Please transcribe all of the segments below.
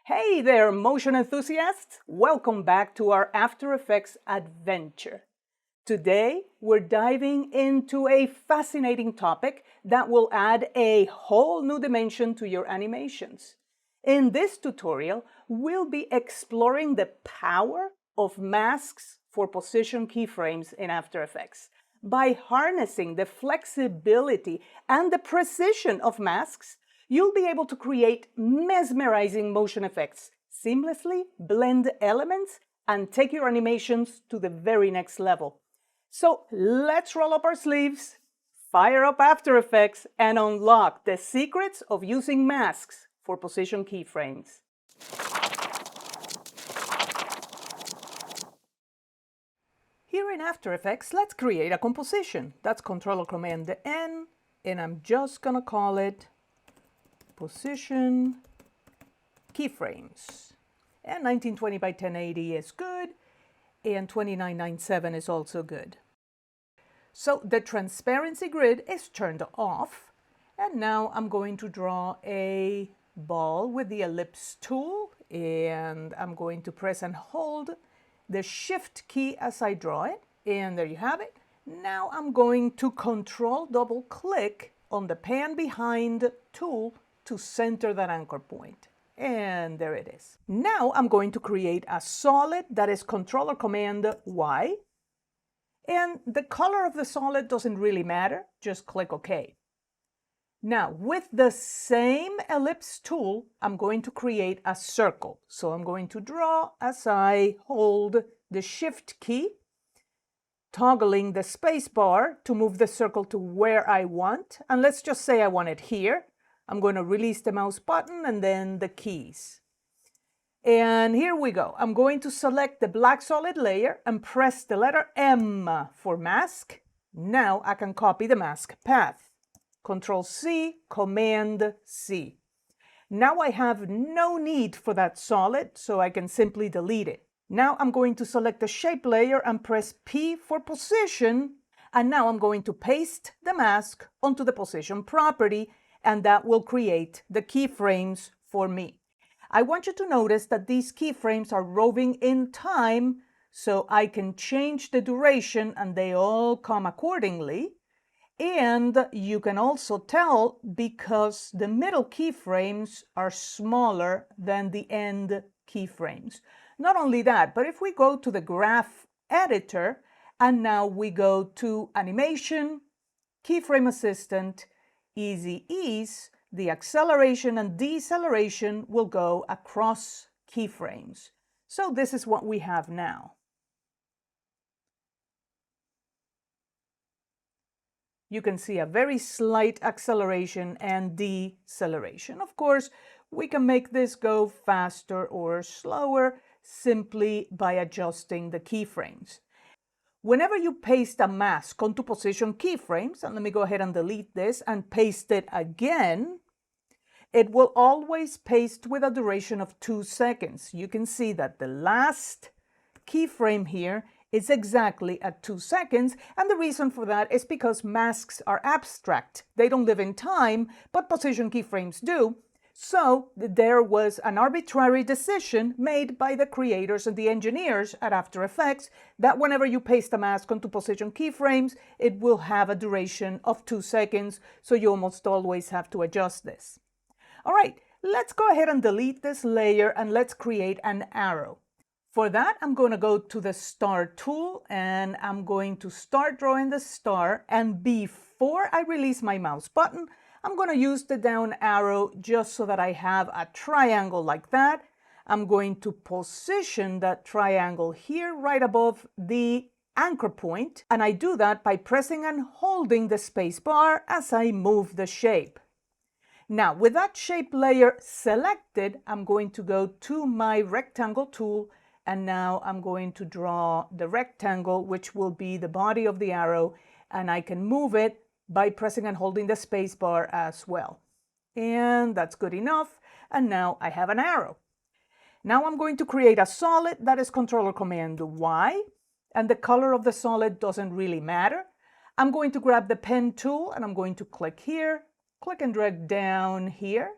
Hey there, motion enthusiasts! Welcome back to our After Effects adventure. Today, we're diving into a fascinating topic that will add a whole new dimension to your animations. In this tutorial, we'll be exploring the power of masks for position keyframes in After Effects. By harnessing the flexibility and the precision of masks, you'll be able to create mesmerizing motion effects, seamlessly blend elements, and take your animations to the very next level. So let's roll up our sleeves, fire up After Effects, and unlock the secrets of using masks for position keyframes. Here in After Effects, let's create a composition. That's Control-Command-N, and I'm just gonna call it Position Keyframes. And 1920 by 1080 is good, and 2997 is also good. So the transparency grid is turned off, and now I'm going to draw a ball with the ellipse tool, and I'm going to press and hold the Shift key as I draw it, and there you have it. Now I'm going to Control double click on the pan behind tool to center that anchor point. And there it is. Now I'm going to create a solid that is Control or Command Y. And the color of the solid doesn't really matter. Just click OK. Now, with the same ellipse tool, I'm going to create a circle. So I'm going to draw as I hold the Shift key, toggling the space bar to move the circle to where I want. And let's just say I want it here. I'm going to release the mouse button and then the keys. And here we go. I'm going to select the black solid layer and press the letter M for mask. Now I can copy the mask path. Control C, Command C. Now I have no need for that solid, so I can simply delete it. Now I'm going to select the shape layer and press P for position. And now I'm going to paste the mask onto the position property, and that will create the keyframes for me. I want you to notice that these keyframes are roving in time, so I can change the duration and they all come accordingly. And you can also tell because the middle keyframes are smaller than the end keyframes. Not only that, but if we go to the graph editor and now we go to Animation, Keyframe Assistant, Easy Ease, the acceleration and deceleration will go across keyframes. So this is what we have now. You can see a very slight acceleration and deceleration. Of course, we can make this go faster or slower simply by adjusting the keyframes. Whenever you paste a mask onto position keyframes, and let me go ahead and delete this and paste it again, it will always paste with a duration of 2 seconds. You can see that the last keyframe here is exactly at 2 seconds, and the reason for that is because masks are abstract. They don't live in time, but position keyframes do. So there was an arbitrary decision made by the creators and the engineers at After Effects that whenever you paste a mask onto position keyframes, it will have a duration of 2 seconds, so you almost always have to adjust this. All right, let's go ahead and delete this layer and let's create an arrow. For that, I'm going to go to the star tool and I'm going to start drawing the star, and before I release my mouse button, I'm going to use the down arrow just so that I have a triangle like that. I'm going to position that triangle here right above the anchor point, and I do that by pressing and holding the space bar as I move the shape. Now, with that shape layer selected, I'm going to go to my rectangle tool, and now I'm going to draw the rectangle, which will be the body of the arrow, and I can move it by pressing and holding the space bar as well. And that's good enough. And now I have an arrow. Now I'm going to create a solid that is Control or Command Y, and the color of the solid doesn't really matter. I'm going to grab the pen tool and I'm going to click here, click and drag down here,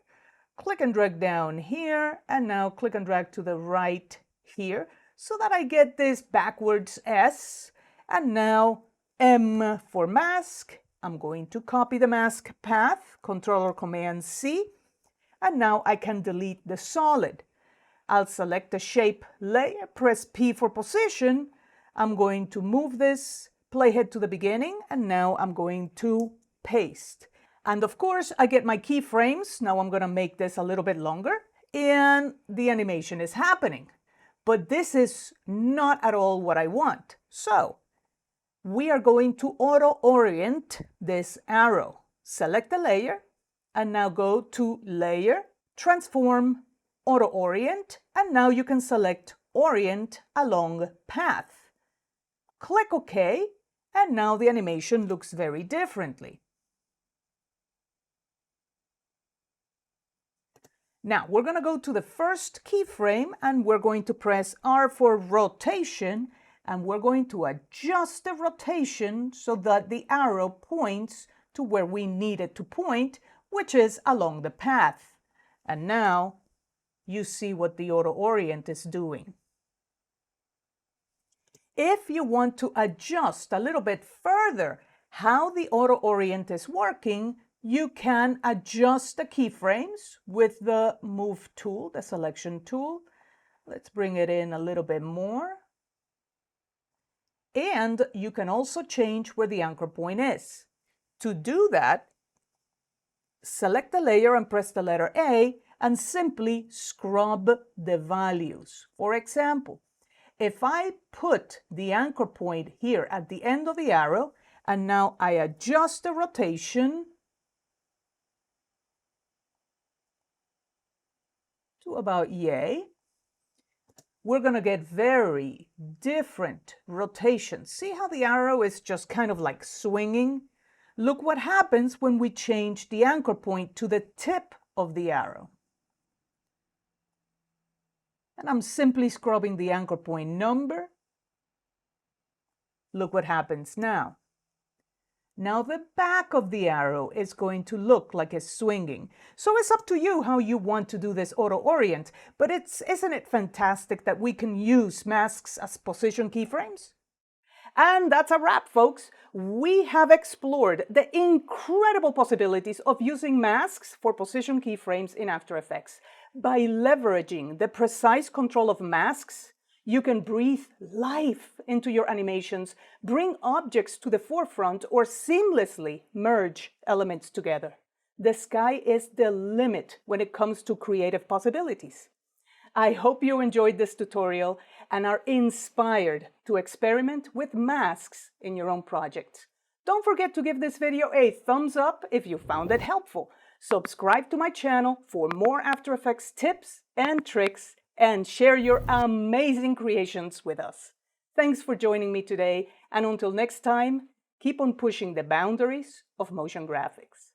click and drag down here, and now click and drag to the right here so that I get this backwards S. And now M for mask. I'm going to copy the mask path, Control or Command C, and now I can delete the solid. I'll select the shape layer, press P for position. I'm going to move this playhead to the beginning, and now I'm going to paste. And of course, I get my keyframes. Now I'm going to make this a little bit longer, and the animation is happening. But this is not at all what I want. So we are going to auto-orient this arrow. Select the layer, and now go to Layer, Transform, Auto-Orient, and now you can select Orient Along Path. Click OK, and now the animation looks very differently. Now we're going to go to the first keyframe, and we're going to press R for rotation, and we're going to adjust the rotation so that the arrow points to where we need it to point, which is along the path. And now you see what the auto-orient is doing. If you want to adjust a little bit further how the auto-orient is working, you can adjust the keyframes with the Move tool, the selection tool. Let's bring it in a little bit more. And you can also change where the anchor point is. To do that, select the layer and press the letter A and simply scrub the values. For example, if I put the anchor point here at the end of the arrow, and now I adjust the rotation to about yay, we're going to get very different rotations. See how the arrow is just kind of like swinging? Look what happens when we change the anchor point to the tip of the arrow. And I'm simply scrubbing the anchor point number. Look what happens now. Now the back of the arrow is going to look like it's swinging. So it's up to you how you want to do this auto-orient, but isn't it fantastic that we can use masks as position keyframes? And that's a wrap, folks. We have explored the incredible possibilities of using masks for position keyframes in After Effects. By leveraging the precise control of masks, you can breathe life into your animations, bring objects to the forefront, or seamlessly merge elements together. The sky is the limit when it comes to creative possibilities. I hope you enjoyed this tutorial and are inspired to experiment with masks in your own projects. Don't forget to give this video a thumbs up if you found it helpful. Subscribe to my channel for more After Effects tips and tricks, and share your amazing creations with us. Thanks for joining me today, and until next time, keep on pushing the boundaries of motion graphics.